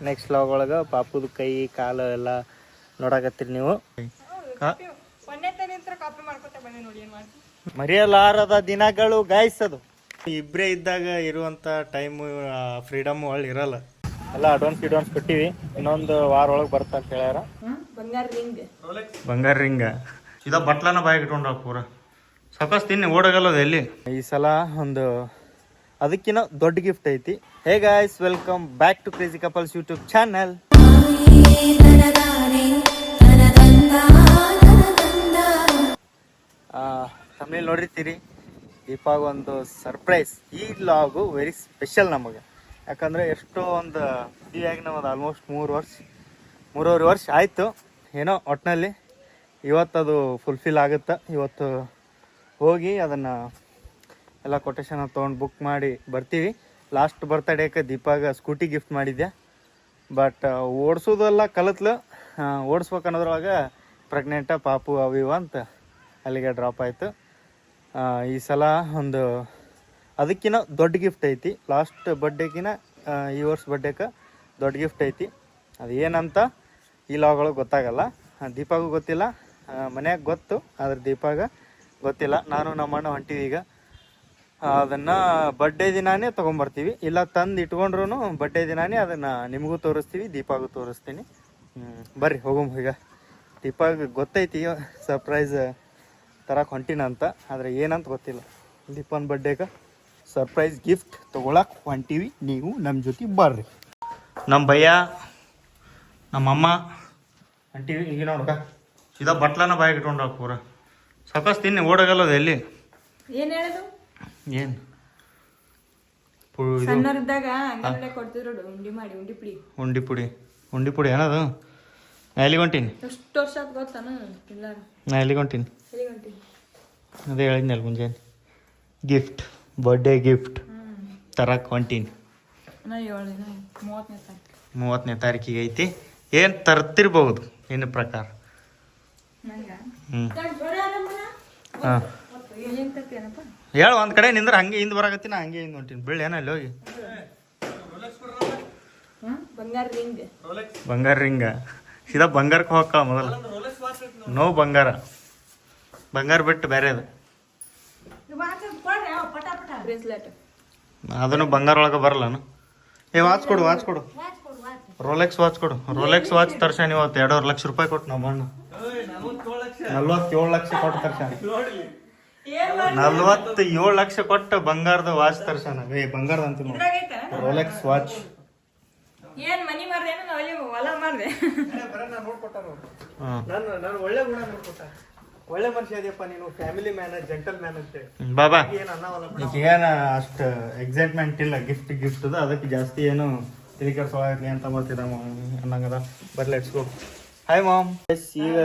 Next vlog ಒಳಗೆ ಪಾಪುದು ಕೈ ಕಾಲು ಎಲ್ಲ ನೋಡಕತ್ತೀರಿ ನೀವು. ಮರೆಯಲಾರದ ದಿನಗಳು ಗೈಸ್. ಅದು ಇಬ್ಬರೇ ಇದ್ದಾಗ ಇರುವಂಥ ಟೈಮು ಫ್ರೀಡಮ್ ಒಳ್ಳೆ ಇರಲ್ಲ. ಎಲ್ಲ ಅಡ್ವಾನ್ಸ್ ಕೊಟ್ಟಿವಿ, ಇನ್ನೊಂದು ವಾರ ಒಳಗೆ ಬರ್ತಾ ಅಂತ ಹೇಳ್ಯಾರ. ಬಂಗಾರ ರಿಂಗ ಇದ ಬಟ್ಲನ ಬಾಯಿಗೆ ಇಟ್ಕೊಂಡ್ರ ಪೂರ ಸಾಕಷ್ಟು ತಿನ್ನಿ ಓಡಾಗಲ್ಲದ ಎಲ್ಲಿ. ಈ ಸಲ ಒಂದು ಅದಕ್ಕಿಂತ ದೊಡ್ಡ ಗಿಫ್ಟ್ ಐತಿ. Hey guys, welcome back to crazy couples YouTube channel. Tamil ನೋಡಿರ್ತೀರಿ, ದೀಪಾಗ ಒಂದು ಸರ್ಪ್ರೈಸ್. ಈ ಲಾಗು ವೆರಿ ಸ್ಪೆಷಲ್ ನಮಗೆ. ಯಾಕಂದರೆ ಎಷ್ಟೋ ಒಂದು ಮದುವೆಯಾಗಿ ನಮ್ಮದು ಆಲ್ಮೋಸ್ಟ್ 3.5 ವರ್ಷ ಆಯಿತು. ಏನೋ ಒಟ್ಟಿನಲ್ಲಿ ಇವತ್ತು ಅದು ಫುಲ್ಫಿಲ್ ಆಗುತ್ತೆ. ಇವತ್ತು ಹೋಗಿ ಅದನ್ನು ಎಲ್ಲ ಕೊಟೇಶನ್ ತೊಗೊಂಡು ಬುಕ್ ಮಾಡಿ ಬರ್ತೀವಿ. ಲಾಸ್ಟ್ ಬರ್ತಡೇಕ್ಕೆ ದೀಪಾಗ ಸ್ಕೂಟಿ ಗಿಫ್ಟ್ ಮಾಡಿದ್ದೆ. ಬಟ್ ಓಡಿಸೋದೆಲ್ಲ ಕಲಿತ್ಲು. ಓಡಿಸ್ಬೇಕನ್ನೋದ್ರೊಳಗೆ ಪ್ರೆಗ್ನೆಂಟ ಪಾಪು ಅವಿವ ಅಂತ ಅಲ್ಲಿಗೆ ಡ್ರಾಪ್ ಆಯಿತು. ಈ ಸಲ ಒಂದು ಅದಕ್ಕಿಂತ ದೊಡ್ಡ ಗಿಫ್ಟ್ ಐತಿ. ಲಾಸ್ಟ್ ಬರ್ಡೇಕಿನ ಈ ವರ್ಷ ಬರ್ಡೇಗೆ ದೊಡ್ಡ ಗಿಫ್ಟ್ ಐತಿ. ಅದು ಏನಂತ ಈ ಲಾಗೊಳಗೆ ಗೊತ್ತಾಗಲ್ಲ. ದೀಪಾಗೂ ಗೊತ್ತಿಲ್ಲ, ಮನ್ಯಾಗ ಗೊತ್ತು, ಆದ್ರೆ ದೀಪಾಗ ಗೊತ್ತಿಲ್ಲ. ನಾನು ನಮ್ಮಣ್ಣ ಹೊಂಟಿವಿ ಈಗ. ಅದನ್ನು ಬರ್ಡೇ ದಿನಾನೇ ತೊಗೊಂಬರ್ತೀವಿ, ಇಲ್ಲ ತಂದು ಇಟ್ಕೊಂಡ್ರು ಬರ್ಡೇ ದಿನಾನೇ ಅದನ್ನು ನಿಮಗೂ ತೋರಿಸ್ತೀವಿ, ದೀಪಾಗೂ ತೋರಿಸ್ತೀನಿ. ಬರ್ರಿ ಹೋಗಮ್. ಈಗ ದೀಪಾಗ ಗೊತ್ತೈತಿ ಸರ್ಪ್ರೈಸ್ ತರಕ್ಕೆ ಹೊಂಟಿನಂತ, ಆದರೆ ಏನಂತ ಗೊತ್ತಿಲ್ಲ. ದೀಪನ್ ಬರ್ಡೇಗೆ ಸರ್ಪ್ರೈಸ್ ಗಿಫ್ಟ್ ತೊಗೊಳಕ್ಕೆ ಹೊಂಟೀವಿ. ನೀವು ನಮ್ಮ ಜೊತೆ ಬರ್ರಿ. ನಮ್ಮ ಭಯ್ಯ ನಮ್ಮಮ್ಮ ಹೊಂಟೀವಿ ಈಗ. ನೋಡ್ಕ ಇದ ಬಟ್ಲನ ಬಾಯಿಗೆ ಇಟ್ಕೊಂಡ್ರ ಪೂರ ಸಾಕಷ್ಟು ತಿನ್ನಿ ಓಡಾಗಲ್ಲದ ಎಲ್ಲಿ. ಏನು ಉಂಡಿ ಪುಡಿ ಏನದು? ನಾ ಎಲ್ಲಿಗೆ ಹೊಂಟೀನಿ? ನಾ ಎಲ್ಲಿಗೆ ಹೊಂಟೀನಿ ಅದೇ ಹೇಳಿದ್ನಲ್ಲ ಮುಂಜಾನೆ. ಗಿಫ್ಟ್, ಬರ್ಡೇ ಗಿಫ್ಟ್ ತರಕ್ಕೆ ಹೊಂಟೀನಿ. 30ನೇ ತಾರೀಕಿಗೆ ಐತಿ. ಏನು ತರ್ತಿರ್ಬಹುದು ನಿನ್ನ ಪ್ರಕಾರ? ಹಾಂ ಹೇಳು. ಒಂದು ಕಡೆ ನಿಂದ್ರೆ ಹಂಗೆ ಹಿಂದೆ ಬರಾಕತ್ತೀನಿ, ಹಂಗೆ ಹಿಂದೆ ಹೊಂಟೀನಿ. ಬೀಳಿ ಏನ ಅಲ್ಲಿ ಹೋಗಿ. ಬಂಗಾರ ರಿಂಗ ಸೀದಾ ಬಂಗಾರಕ್ಕೆ ಹೋಗಕ್ಕ ಮೊದಲು. ನೋ ಬಂಗಾರ ಬಿಟ್ಟು ಬೇರೆ ಅದು. ಅದನ್ನು ಬಂಗಾರ ಒಳಗೆ ಬರಲ್ಲನು. ವಾಚ್ ಕೊಡು. ರೋಲೆಕ್ಸ್ ವಾಚ್ ತರ್ಸಾನ ಇವತ್ತು. 2.5 ಲಕ್ಷ ರೂಪಾಯಿ ಕೊಟ್ಟು ನಮ್ಮ ಅಣ್ಣ. 47 ಲಕ್ಷ ಕೊಟ್ಟು ತರ್ಸಾನ. 47 ಲಕ್ಷ ಕೊಟ್ಟು ಬಂಗಾರದ ವಾಚ್ ತರ್ಸಾನ. ಬಂಗಾರದ ಅಂತ ರೋಲೆಕ್ಸ್ ವಾಚ್. ಒಳ್ಳೆ ಮನುಷ್ಯ ಇದೆಯಪ್ಪ ನೀನು. ಫ್ಯಾಮಿಲಿ ಮ್ಯಾನ್, ಜೆಂಟಲ್ ಮ್ಯಾನ್ ಅಂತ ಬಾಬಾ. ಏನು ಅಷ್ಟು ಎಕ್ಸೈಟ್ಮೆಂಟ್ ಇಲ್ಲ ಗಿಫ್ಟ್ ಅದಕ್ಕೆ ಜಾಸ್ತಿ ಏನು ತಿರುಗಿಸೋಗ್ಲಿ ಅಂತ ಬರ್ತಿದ್ದ ಅನ್ನಂಗದ. ಬರ್ಲಿ, ಲೆಟ್ಸ್ ಗೋ. Hi ma'am. ಈಗ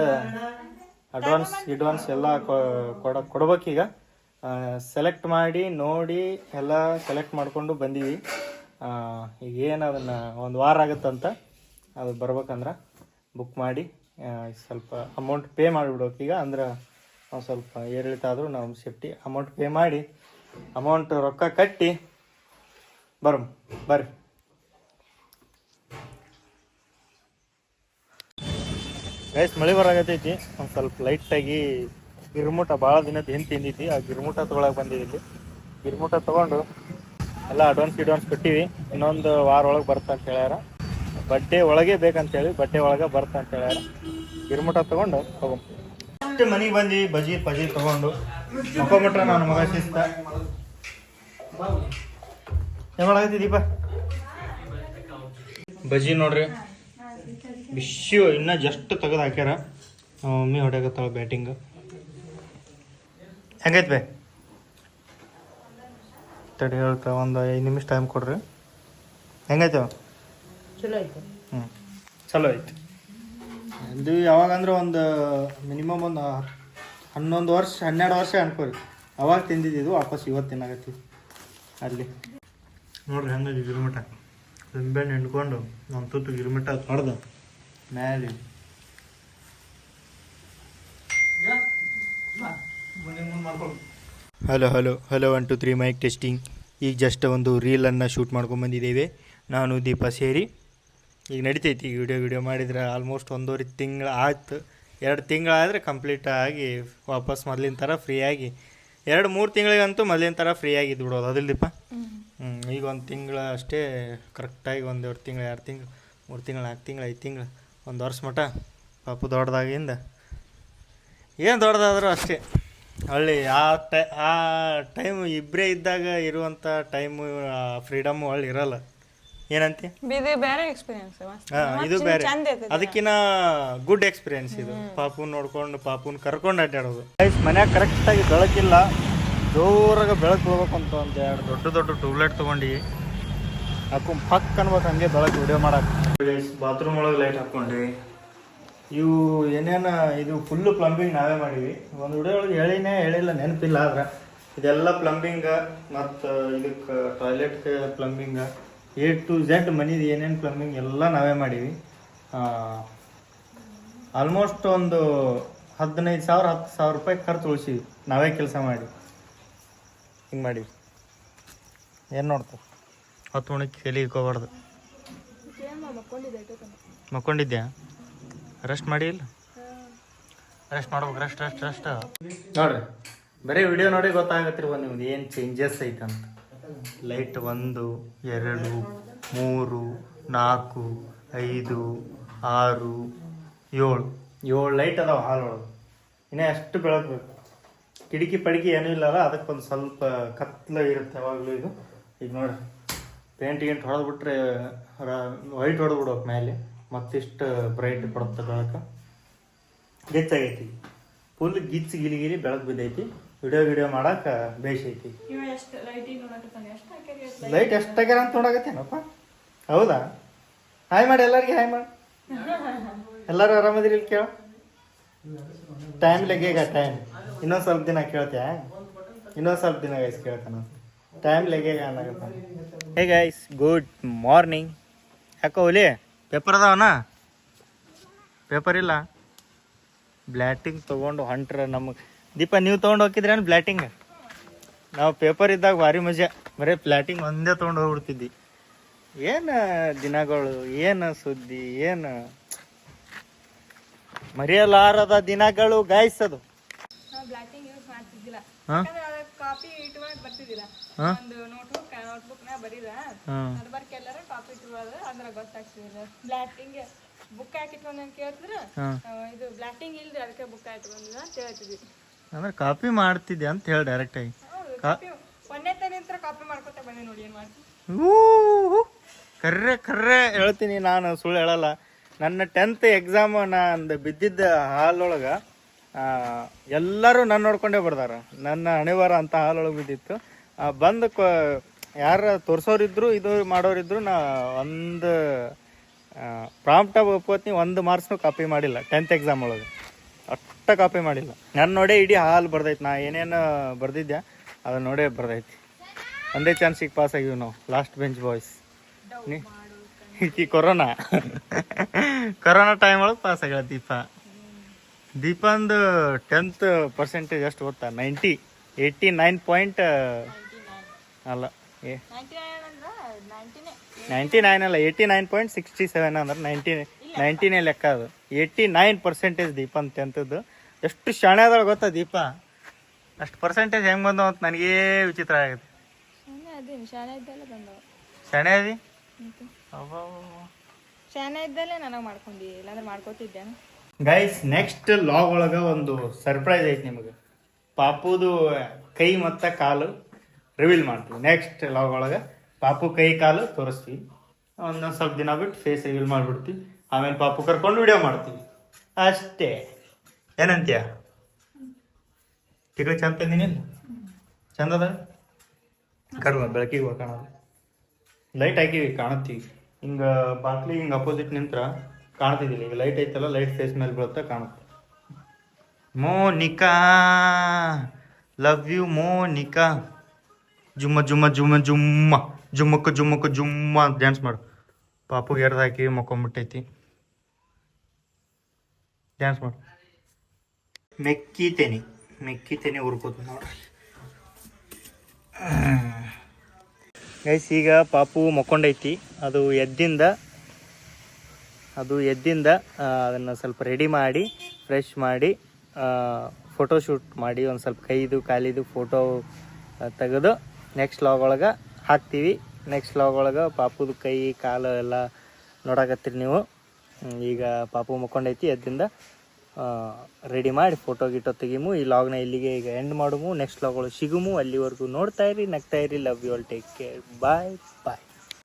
ಅಡ್ವಾನ್ಸ್ ಎಲ್ಲ ಕೊಡ್ಬೇಕೀಗ. ಸೆಲೆಕ್ಟ್ ಮಾಡಿ ನೋಡಿ ಎಲ್ಲ ಸೆಲೆಕ್ಟ್ ಮಾಡಿಕೊಂಡು ಬಂದೀವಿ. ಈಗ ಏನು ಅದನ್ನು ಒಂದು ವಾರ ಆಗುತ್ತಂತ. ಅದು ಬರ್ಬೇಕಂದ್ರೆ ಬುಕ್ ಮಾಡಿ ಸ್ವಲ್ಪ ಅಮೌಂಟ್ ಪೇ ಮಾಡಿಬಿಡ್ಬೇಕು ಈಗ. ಅಂದ್ರೆ ನಾವು ಸ್ವಲ್ಪ ಏರಿಳಿತ ಆದರೂ ನಾವು ಸೇಫ್ಟಿ ಅಮೌಂಟ್ ಪೇ ಮಾಡಿ ರೊಕ್ಕ ಕಟ್ಟಿ ಬರ್ರಿ. ಗೈಸ್, ಮಳೆ ಬರಾಗತೈತಿ. ಒಂದು ಸ್ವಲ್ಪ ಲೈಟಾಗಿ ಗಿರ್ಮುಟ ಭಾಳ ದಿನದ ಹಿಂದೆ ತಿಂದೈತಿ. ಆ ಗಿರ್ಮುಟ ತೊಗೊಳಕ್ಕೆ ಬಂದೀವಿ ಇಲ್ಲಿ. ಗಿರ್ಮುಟ ತೊಗೊಂಡು ಎಲ್ಲ ಅಡ್ವಾನ್ಸ್ ಕೊಟ್ಟಿವಿ. ಇನ್ನೊಂದು ವಾರ ಒಳಗೆ ಬರ್ತಾ ಅಂತ ಹೇಳ್ಯಾರ. ಬಟ್ಟೆ ಒಳಗೆ ಬೇಕಂತೇಳಿ ಬಟ್ಟೆ ಒಳಗೆ ಬರ್ತಾ ಅಂತ ಹೇಳ್ಯಾರ. ಗಿರ್ಮುಟ ತೊಗೊಂಡು ಹೋಗಮ್. ಅಷ್ಟೇ ಮನೆಗೆ ಬಂದು ಬಜಿ ತೊಗೊಂಡು ಮಕ್ಕೊಂಬಿಟ್ರೆ ನಾನು ಮಗ ಶಿಸ್ತ. ಏನಾಗೈತಿ ದೀಪ? ಬಜಿ ನೋಡ್ರಿ, ಬಿಸಿ ಇನ್ನೂ ಜಸ್ಟ್ ತೆಗೆದು ಹಾಕ್ಯಾರ. ನಮ್ಮ ಮಮ್ಮಿ ಹೊಡ್ಯಾಕತ್ತಾಳ ಬ್ಯಾಟಿಂಗ್. ಹೆಂಗೈತೆ ಬೇ? ತಡಿ ಹೇಳ್ತಾ, ಒಂದು 5 ನಿಮಿಷ ಟೈಮ್ ಕೊಡ್ರಿ. ಹೆಂಗೈತೆ? ಚಲೋ ಐತಿ. ಇದು ಯಾವಾಗಂದ್ರೆ ಒಂದು ಮಿನಿಮಮ್ ಒಂದು 11 ವರ್ಷ 12 ವರ್ಷ ಅನ್ಕೋರಿ. ಅವಾಗ ತಿಂದಿದ್ದು ವಾಪಸ್ ಇವತ್ತು ತಿನ್ನಾಗತ್ತೀವಿ. ಅಲ್ಲಿ ನೋಡ್ರಿ ಹಂಗಾಗಿ ಗಿರ್ಮಿಟ ನಿಂಬೆಹಣ್ಣು ಹಿಂಡ್ಕೊಂಡು ಒಂದು ತುತ್ತು ಗಿರ್ಮಿಟ ಹೊಡೆದು ಮ್ಯಾಲೆ ಹಲೋ 1 2 3 ಮೈಕ್ ಟೆಸ್ಟಿಂಗ್. ಈಗ ಜಸ್ಟ್ ಒಂದು ರೀಲನ್ನು ಶೂಟ್ ಮಾಡ್ಕೊಂಡ್ಬಂದಿದ್ದೇವೆ ನಾನು ದೀಪ ಸೇರಿ. ಈಗ ನಡಿತೈತಿ. ಈಗ ವಿಡಿಯೋ ಮಾಡಿದ್ರೆ ಆಲ್ಮೋಸ್ಟ್ 1.5 ತಿಂಗಳು ಆಯ್ತು. 2 ತಿಂಗಳಾದರೆ ಕಂಪ್ಲೀಟ್ ಆಗಿ ವಾಪಸ್ ಮೊದಲಿನ ಥರ ಫ್ರೀಯಾಗಿ, 2-3 ತಿಂಗಳಿಗಂತೂ ಮೊದಲಿನ ಥರ ಫ್ರೀಯಾಗಿ ಇದ್ದು ಬಿಡೋದು ಅದಿಲ್ಲಪ್ಪ. ಈಗ 1 ತಿಂಗಳು ಅಷ್ಟೇ ಕರೆಕ್ಟಾಗಿ 1.5 ತಿಂಗಳು, 2 ತಿಂಗಳು, 3 ತಿಂಗಳು, 4 ತಿಂಗಳು, 5 ತಿಂಗಳು, 1 ವರ್ಷ ಮಟ್ಟ ಪಾಪು ದೊಡ್ಡದಾಗಿಂದ ಏನು ದೊಡ್ಡದಾದರೂ ಅಷ್ಟೇ. ಹಳ್ಳಿ ಆ ಟೈಮ್ ಇಬ್ಬರೇ ಇದ್ದಾಗ ಇರುವಂಥ ಟೈಮು ಫ್ರೀಡಮ್ಮು ಹಳ್ಳಿ ಇರಲ್ಲ. ಏನಂತೆ ಬೇರೆ ಎಕ್ಸ್ಪೀರಿಯನ್ಸ್. ಇದು ಬೇರೆ, ಅದಕ್ಕಿಂತ ಗುಡ್ ಎಕ್ಸ್ಪೀರಿಯನ್ಸ್ ಇದು. ಪಾಪುನ ನೋಡ್ಕೊಂಡು ಪಾಪುನ ಕರ್ಕೊಂಡು ಅಡ್ಡಾಡೋದು. ಮನ್ಯಾಗ ಕರೆಕ್ಟಾಗಿ ಬೆಳಕಿಲ್ಲ, ಜೋರಾಗ ಬೆಳಕು ಹೋಗ್ಬೇಕಂತ ಒಂದು 2 ದೊಡ್ಡ ಟ್ಯೂಬ್ಲೈಟ್ ತೊಗೊಂಡು ಹಾಕೊಂಡು ಪಕ್ ಅನ್ಬೇಕು ಹಂಗೆ ಬೆಳಕು ವಿಡಿಯೋ ಮಾಡಕ್ಕೆ. ಬಾತ್ರೂಮ್ ಒಳಗೆ ಲೈಟ್ ಹಾಕ್ಕೊಂಡ್ರಿ. ಇವು ಏನೇನು ಇದು ಫುಲ್ಲು ಪ್ಲಂಬಿಂಗ್ ನಾವೇ ಮಾಡೀವಿ. ಒಂದು ವಿಡಿಯೋ ಒಳಗೆ ಹೇಳಿಲ್ಲ ನೆನಪಿಲ್ಲ. ಆದ್ರೆ ಇದೆಲ್ಲ ಪ್ಲಂಬಿಂಗ ಮತ್ತು ಇದಕ್ಕೆ ಟಾಯ್ಲೆಟ್ಗೆ ಪ್ಲಂಬಿಂಗ, A to Z ಮನಿದು ಏನೇನು ಪ್ಲಂಬಿಂಗ್ ಎಲ್ಲ ನಾವೇ ಮಾಡೀವಿ. ಆಲ್ಮೋಸ್ಟ್ ಒಂದು 15,000-10,000 ರೂಪಾಯಿ ಖರ್ಚು ಉಳಿಸಿವಿ ನಾವೇ ಕೆಲಸ ಮಾಡಿ. ಹಿಂಗೆ ಮಾಡೀವಿ. ಏನು ನೋಡ್ತಾವೆ 10 ಮಣಿಗೆ ತಲೆ ಇಟ್ಕೋಬಾರ್ದು. ಮಕ್ಕೊಂಡಿದ್ಯಾ? ರೆಸ್ಟ್ ಮಾಡಿ ಇಲ್ಲ? ರೆಸ್ಟ್ ಮಾಡ್ಬೇಕು. ರೆಸ್ಟ್ ನೋಡ್ರಿ, ಬರೀ ವಿಡಿಯೋ ನೋಡಿ ಗೊತ್ತಾಗತ್ತಿರ್ಬೋದು ನಿಮ್ದು ಏನು ಚೇಂಜಸ್ ಐತಂತ. ಲೈಟ್ 1 2 3 4 5 6 7 ಲೈಟ್ ಅದಾವ ಹಾಲ್ ಒಳಗೆ. ಇನ್ನೂ ಎಷ್ಟು ಬೆಳಗ್ಬೇಕು. ಕಿಟಕಿ ಪಡಿಕೆ ಏನೂ ಇಲ್ಲಲ್ಲ, ಅದಕ್ಕೆ ಒಂದು ಸ್ವಲ್ಪ ಕತ್ಲ ಇರುತ್ತೆ ಯಾವಾಗಲೂ. ಇದು ಈಗ ನೋಡ್ರಿ, ಪೇಂಟ್ ಗಿಂಟ್ ಹೊಡೆದ್ಬಿಟ್ರೆ ವೈಟ್ ಹೊಡೆದ್ಬಿಡ್ಬೇಕು ಮೇಲೆ, ಮತ್ತಿಷ್ಟು ಬ್ರೈಟ್ ಕೊಡುತ್ತೆ ಬೆಳಕು. ಗೆಚ್ಚಾಗೈತಿ, ಫುಲ್ ಗಿಚ್ಚು ಗಿಲಿ ಬೆಳಕು ಬಿದ್ದೈತಿ. ವಿಡಿಯೋ ಮಾಡಕ್ಕೆ ಬೇಸೈತಿ. ಲೈಟ್ ಎಷ್ಟಾಗ್ಯಾರ ಅಂತ ನೋಡಾಕತ್ತೇನಪ್ಪ? ಹೌದಾ? ಹಾಯ್ ಮಾಡಿ ಎಲ್ಲರಿಗೆ, ಹಾಯ್ ಮಾಡಿ. ಎಲ್ಲರೂ ಆರಾಮದಿರಿ ಇಲ್ಲಿ? ಕೇಳ ಟೈಮ್ ಲೆಗೇಗ ಟೈಮ್ ಇನ್ನೊಂದು ಸ್ವಲ್ಪ ದಿನ ಕೇಳ್ತೀಯ? ಇನ್ನೊಂದು ಸ್ವಲ್ಪ ದಿನ ಗೈಸ್ ಕೇಳ್ತಾನ. ಟೈಮ್ ಲೆಗೇಗ ಅನ್ನಕತ್ತ. Hey guys, good morning. ಯಾಕೋ ಹುಲಿ ಪೇಪರ್ ಅದಾವನ? ಪೇಪರ್ ಇಲ್ಲ. ಬ್ಲ್ಯಾಟಿಂಗ್ ತೊಗೊಂಡು ಹೊಂಟ್ರೆ ನಮಗೆ. ದೀಪ, ನೀವು ತೊಗೊಂಡು ಹೋಗಿದ್ರೇನು ಬ್ಲ್ಯಾಟಿಂಗ್? ನಾವು ಪೇಪರ್ ಇದ್ದಾಗ ಭಾರಿ ಮಜಾ, ಬರೀ ಫ್ಲ್ಯಾಟಿಂಗ್ ಒಂದೇ ತೊಗೊಂಡು ಹೋಗ್ಬಿಡ್ತಿದ್ದಿ. ಏನು ದಿನಗಳು, ಏನು ಸುದ್ದಿ, ಏನು ಮರೆಯಲಾರದ ದಿನಗಳು ಗಾಯ್ಸ್. ಅದು ಅಂದ್ರೆ ಕಾಪಿ ಮಾಡ್ತಿದ್ದೆ ಅಂತ ಹೇಳಿ ಡೈರೆಕ್ಟ್ ಆಗಿ. ಕರ್ರೆ ಹೇಳ್ತೀನಿ, ನಾನು ಸುಳ್ಳು ಹೇಳಲ್ಲ. ನನ್ನ 10th ಎಕ್ಸಾಮ್ ನಂದು ಬಿದ್ದಿದ್ದ ಹಾಲೊಳಗೆ ಎಲ್ಲರೂ ನನ್ನ ನೋಡ್ಕೊಂಡೇ ಬರ್ದಾರ. ನನ್ನ ಹಣೆಬರ ಅಂತ ಹಾಲೊಳಗೆ ಬಿದ್ದಿತ್ತು. ಬಂದು ಯಾರು ತೋರಿಸೋರಿದ್ರು ಇದು ಮಾಡೋರಿದ್ರು, ನಾ ಒಂದು ಪ್ರಾಂಪ್ಟಾಗಿ ಒಪ್ಕೋತೀನಿ, 1 ಮಾರ್ಕ್ಸ್ನು ಕಾಪಿ ಮಾಡಿಲ್ಲ 10th ಎಕ್ಸಾಮ್ ಒಳಗೆ. ಅಷ್ಟ ಕಾಪಿ ಮಾಡಿಲ್ಲ. ನಾನು ನೋಡೇ ಇಡೀ ಹಾಲು ಬರ್ದೈತಿ. ನಾ ಏನೇನು ಬರ್ದಿದ್ದೆ ಅದನ್ನ ನೋಡೇ ಬರ್ದೈತಿ. ಒಂದೇ ಚಾನ್ಸಿಗೆ ಪಾಸ್ ಆಗಿವಿ ನಾವು, ಲಾಸ್ಟ್ ಬೆಂಚ್ ಬಾಯ್ಸ್. ಈ ಕೊರೋನಾ ಟೈಮ್ ಒಳಗೆ ಪಾಸ್ ಆಗ್ಯಾಳ ದೀಪಂದು 10th ಪರ್ಸೆಂಟೇಜ್ ಎಷ್ಟು ಗೊತ್ತಾ? 89 ಪಾಯಿಂಟ್ ಅಲ್ಲ, 99 ಅಲ್ಲ, 89.67 ಅಂದ್ರೆ 90 ಲೆಕ್ಕ. ಅದು 89% ದೀಪನ್ 10th. ಎಷ್ಟು ಶಾಣೆ ಅದಾಳ ಗೊತ್ತಾ ದೀಪ? ಅಷ್ಟು ಪರ್ಸೆಂಟೇಜ್ ಹೆಂಗೆ ಬಂದವ ಅಂತ ನನಗೇ ವಿಚಿತ್ರ ಆಗುತ್ತೆ. ಶಾಣೆ ಅದಿ? ಶಾಣೆ ಇದ್ದಲ್ಲೇ ನನಗೆ ಮಾಡ್ಕೊಂಡಿ, ಇಲ್ಲಾಂದ್ರೆ ಮಾಡ್ಕೋತಿದ್ದೆ. ಗೈಸ್, ನೆಕ್ಸ್ಟ್ ಲಾಗ್ ಒಳಗೆ ಒಂದು ಸರ್ಪ್ರೈಸ್ ಐತಿ ನಿಮಗೆ. ಪಾಪುದು ಕೈ ಮತ್ತು ಕಾಲು ರಿವೀಲ್ ಮಾಡ್ತೀವಿ. ನೆಕ್ಸ್ಟ್ ಲಾಗ್ ಒಳಗೆ ಪಾಪು ಕೈ ಕಾಲು ತೋರಿಸ್ತೀವಿ. ಒಂದೊಂದು ಸ್ವಲ್ಪ ದಿನ ಬಿಟ್ಟು ಫೇಸ್ ರಿವೀಲ್ ಮಾಡಿಬಿಡ್ತೀವಿ. ಆಮೇಲೆ ಪಾಪು ಕರ್ಕೊಂಡು ವಿಡಿಯೋ ಮಾಡ್ತೀವಿ ಅಷ್ಟೇ. ಏನಂತೀಯ? ತಿಗಳು ಚಂದ ತಂದಿನಿ, ಚಂದ ಅದ. ಕಡಿಮೆ ಬೆಳಕಿಗೆ ಕಾಣೋದು. ಲೈಟ್ ಹಾಕಿವಿ, ಕಾಣತ್ತೀವಿ. ಹಿಂಗೆ ಬಾಕ್ಲಿ ಹಿಂಗೆ ಅಪೋಸಿಟ್ ನಿಂತ್ರ ಕಾಣ್ತಿದ್ದಿಲ್ಲ. ಈಗ ಲೈಟ್ ಐತಲ್ಲ, ಲೈಟ್ ಫೇಸ್ ಮೇಲೆ ಬೀಳುತ್ತಾ ಕಾಣುತ್ತೆ. Monica, love you Monica. ಜುಮ್ಮ ಜುಮ್ಮ ಜುಮ್ಮ ಜುಮ್ಮ ಜುಮ್ಮಕ್ಕ ಜುಮ್ಮಕ್ಕ ಜುಮ್ಮ ಅಂತ ಡ್ಯಾನ್ಸ್ ಮಾಡು. ಪಾಪುಗೆ ಎರ್ದು ಹಾಕಿ ಮಕ್ಕೊಂಬಿಟ್ಟೈತಿ. ಡ್ಯಾನ್ಸ್ ಮಾಡು. ಮೆಕ್ಕಿತೇನೆ ಉರ್ಕೋತ ನೋಡ್ರಿ ಗೈಸ್. ಈಗ ಪಾಪು ಮಕ್ಕೊಂಡೈತಿ. ಅದು ಎದ್ದಿಂದ ಅದು ಎದ್ದಿಂದ ಅದನ್ನು ಸ್ವಲ್ಪ ರೆಡಿ ಮಾಡಿ ಫ್ರೆಶ್ ಮಾಡಿ ಫೋಟೋಶೂಟ್ ಮಾಡಿ ಒಂದು ಸ್ವಲ್ಪ ಕೈದು ಕಾಲಿದು ಫೋಟೋ ತೆಗೆದು ನೆಕ್ಸ್ಟ್ ಲಾಗ್ ಒಳಗೆ ಹಾಕ್ತೀವಿ. ನೆಕ್ಸ್ಟ್ ಲಾಗ್ ಒಳಗೆ ಪಾಪುದು ಕೈ ಕಾಲು ಎಲ್ಲ ನೋಡಕತ್ತೀರಿ ನೀವು. ಈಗ ಪಾಪು ಮುಕ್ಕೊಂಡೈತಿ, ಎದ್ದಿಂದ ರೆಡಿ ಮಾಡಿ ಫೋಟೋ ಗಿಟೋ ತೆಗಿಮು. ಈ ಲಾಗ್ನ ಇಲ್ಲಿಗೆ ಈಗ ಎಂಡ್ ಮಾಡುಮು. ನೆಕ್ಸ್ಟ್ ಲಾಗ್ಗಳು ಸಿಗುಮು. ಅಲ್ಲಿವರೆಗೂ ನೋಡ್ತಾ ಇರಿ, ನಗ್ತಾ ಇರಿ. Love you all, take care, bye bye.